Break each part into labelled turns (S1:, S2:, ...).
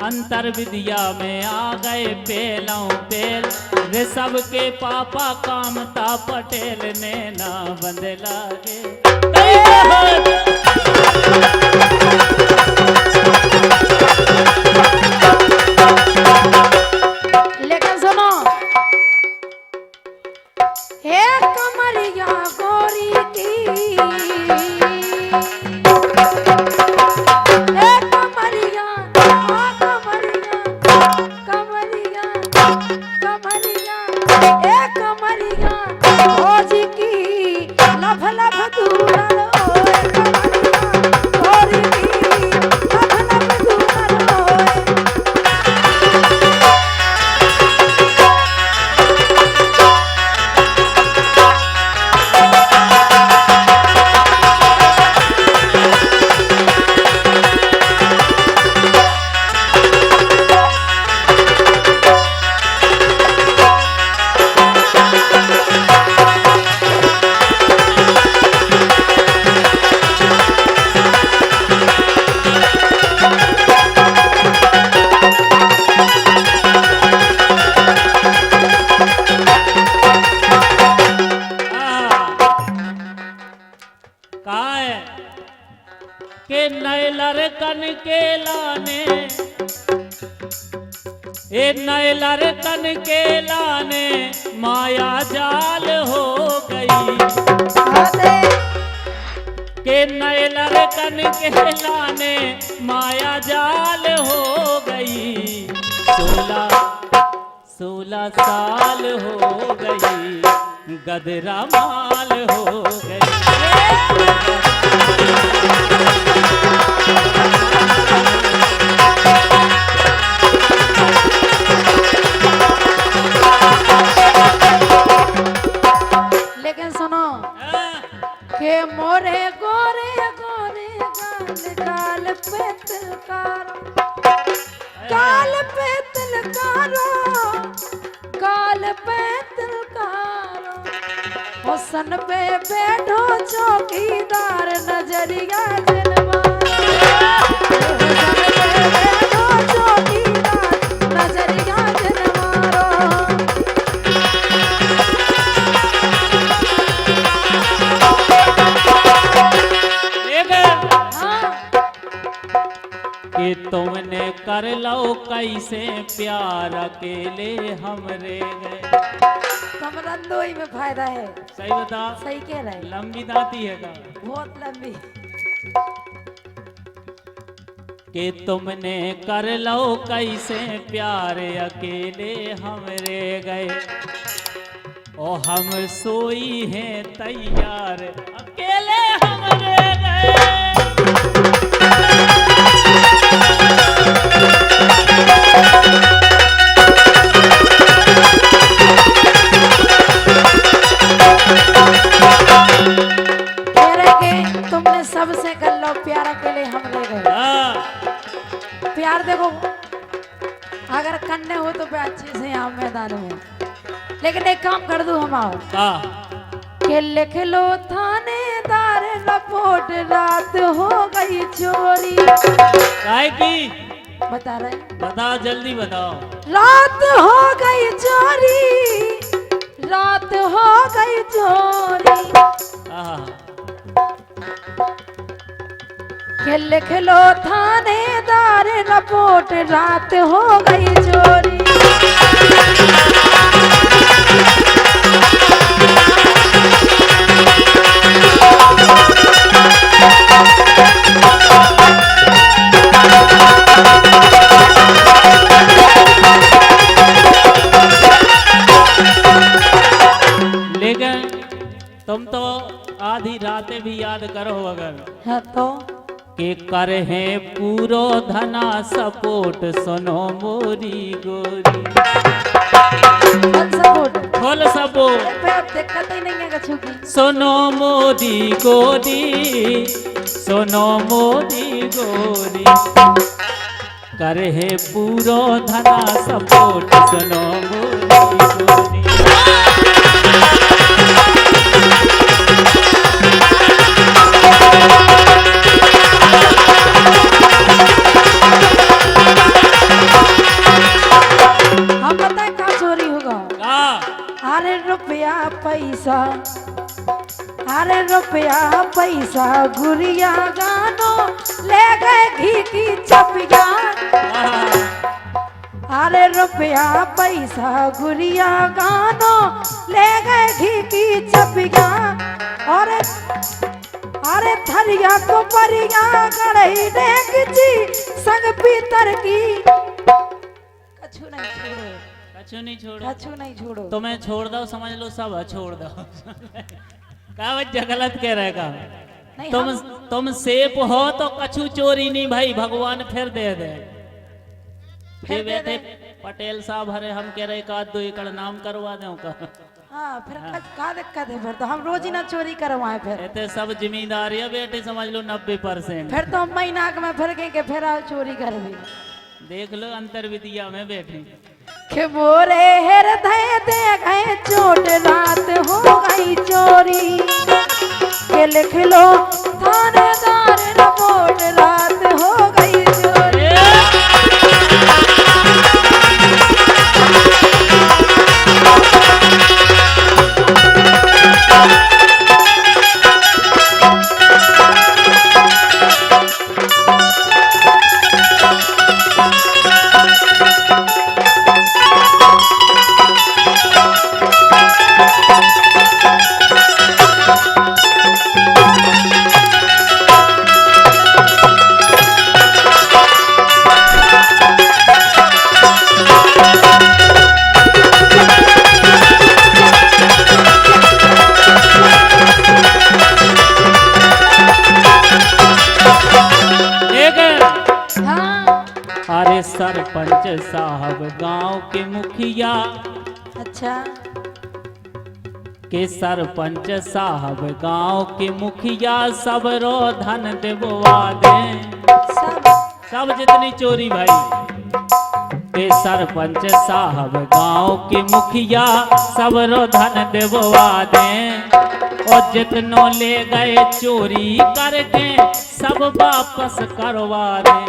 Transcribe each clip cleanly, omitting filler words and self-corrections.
S1: अंतर विद्या में आ गए पेलों पेल रे सबके पापा कामता पटेल ने ना बंद लागे।
S2: लेकिन सुनो, हे कमरिया गोरी की, हे कमरिया, कमरिया, कमरिया, हे कमरिया भोजी की लभ लभ दूरन होए, कमरिया गोरी की लभ लभ दूरन होए।
S1: के नए लड़कन के लाने, ए नए लड़कन के लाने माया जाल हो गई। के नए लड़कन के लाने माया जाल हो गई। 16 साल हो गई गदरा माल हो गई।
S2: लेकिन सुनो के मोरे गोरे गोरे गाल पे तिलकारो, गाल पे तिलकारो, गाल पे तिलकारो, हुस्न पे बैठो चौकीदार नजरिया जनवा, हुस्न पे बैठो चौकीदार नजरिया जनवारो।
S1: कि तुमने कर लो कैसे प्यार अकेले हम रह गए।
S2: कमरा दो ही में फायदा है।
S1: सही बता।
S2: सही कह रहे।
S1: लंबी दाती है का
S2: बहुत लंबी।
S1: कि तुमने कर लो कैसे प्यार अकेले हम रह गए। और हम सोई हैं तैयार अकेले हम रह गए।
S2: तुमने सबसे कर लो प्यार अकेले हम ले गए। प्यार देखो अगर करने हो तो अच्छे से यहाँ मैदान में, लेकिन एक काम कर दो हम आओ के लिख लो थानेदार रिपोर्ट रात हो गई चोरी।
S1: काय की
S2: बता रहे,
S1: बता जल्दी बताओ।
S2: रात हो गई चोरी, रात हो गई चोरी। के लिख लो थानेदार रिपोर्ट रात हो गई चोरी।
S1: लेकिन तुम तो आधी रातें भी याद करो अगर
S2: है तो
S1: के कर है पूरो धना सपोर्ट सुनो मोरी गोरी। खोल सपोर्ट
S2: दिक्कत ही नहीं है कछु की।
S1: सुनो मोरी गोरी, सुनो मोरी गोरी। कर है पूरो धना सपोर्ट सुनो मोरी गोरी।
S2: पैसा, अरे रुपया पैसा गुड़िया गानो ले गए घी की चपिया। अरे रुपया पैसा गुड़िया गानो ले गए घी की चपिया। और अरे थरिया को परिया गढ़ई डेगची संग पीतर की। कछु नहीं छोड़ो,
S1: कछु नहीं छोड़ो,
S2: कछु नहीं छोड़ो।
S1: तुम्हें छोड़ दो, समझ लो सब छोड़ दो। क्या वजह गलत कह रहेगा?
S2: नहीं
S1: तुम सेफ हो तो कछु चोरी नहीं भाई, भगवान फिर दे दे।
S2: फिर दे दे।
S1: पटेल साहब हरे हम कह रहे 1-2 एकड़ नाम करवा दो का।
S2: हाँ फिर का दिक्कत है? फिर तो हम रोज ही ना चोरी करवाए। फिर
S1: ऐसे सब जिम्मेदारी है बेटे, समझ लो 90%।
S2: फिर तो हम महीना में फिर के फिर आओ चोरी कर भी।
S1: देख लो अंतर विद्या में बैठे
S2: के मोरे हृदय दे गए चोट रात हो गई चोरी। के लिख लो थानेदार रिपोर्ट रात हो गई चोरी।
S1: अरे सरपंच साहब गांव के मुखिया।
S2: अच्छा
S1: के सरपंच साहब गांव के मुखिया सब रो धन देबवा दे। सब जितनी चोरी भाई के सरपंच साहब गांव के मुखिया सब रो धन देबवा दे। और जितनो ले गए चोरी करके सब वापस करवा दे।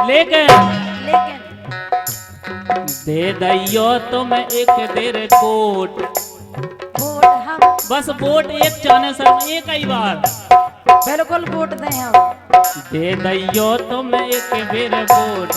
S1: लेकिन दे दैयो तुम एक देर कोट।
S2: वोट हम
S1: बस वोट एक चाने सर एक ही बार
S2: बिल्कुल वोट दें हम।
S1: दे दैयो तुम एक बेर वोट।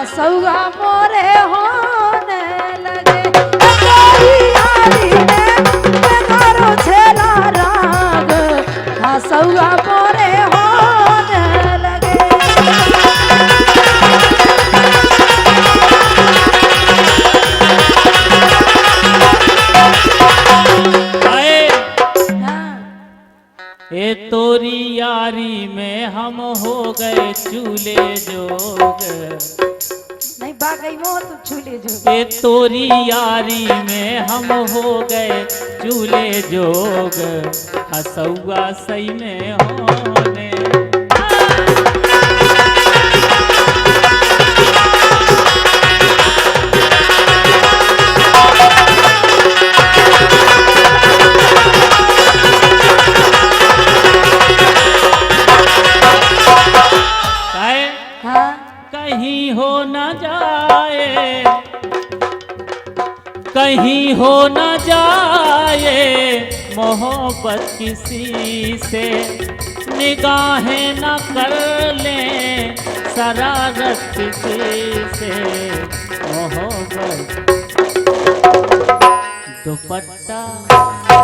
S1: सौगा मोरे होने लगे बेकारो छेला राग। हाँ सौगा मोरे होने लगे। ए तोरी यारी में हम हो गए चूल्हे जोग। नहीं बागई वो तो चूल्हे जोग। ए तोरी यारी में हम हो गए चूल्हे जोग। हसौआ सही में होने। कहीं हो न जाए, कहीं हो न जाए मोहब्बत किसी से। निगाहें न कर ले शरारत किसी से। मोहब्बत दुपट्टा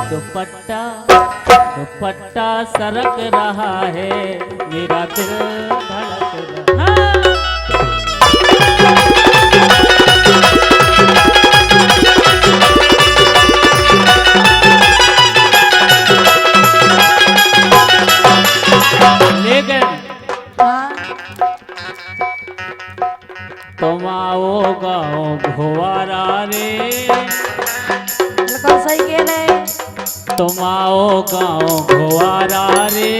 S1: दुपट्टा दुपट्टा सरक रहा है, मेरा दिल धड़क रहा। लेकिन
S2: हाँ
S1: तुम आओ गाँव घुआरा रे,
S2: बिल्कुल सही कह रहे।
S1: तुम आओ गाँव घुआरा रे,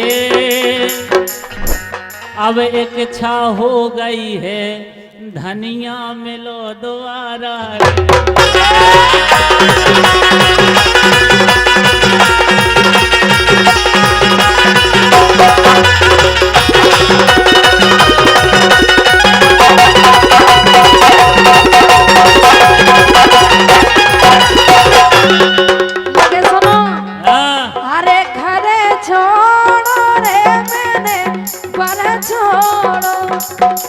S1: अब एक इच्छा हो गई है, धनिया मिलो दोबारा रे।
S2: लेकिन सुनो,
S1: हाँ,
S2: अरे घरे छोड़ो रे मैंने पर छोड़ो,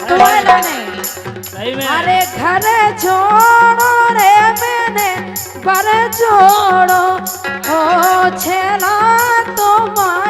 S2: तुम्हारे नहीं।
S1: सही में
S2: अरे घरे छोड़ो रे मैंने पर छोड़ो, ओ छेला तुम्हारा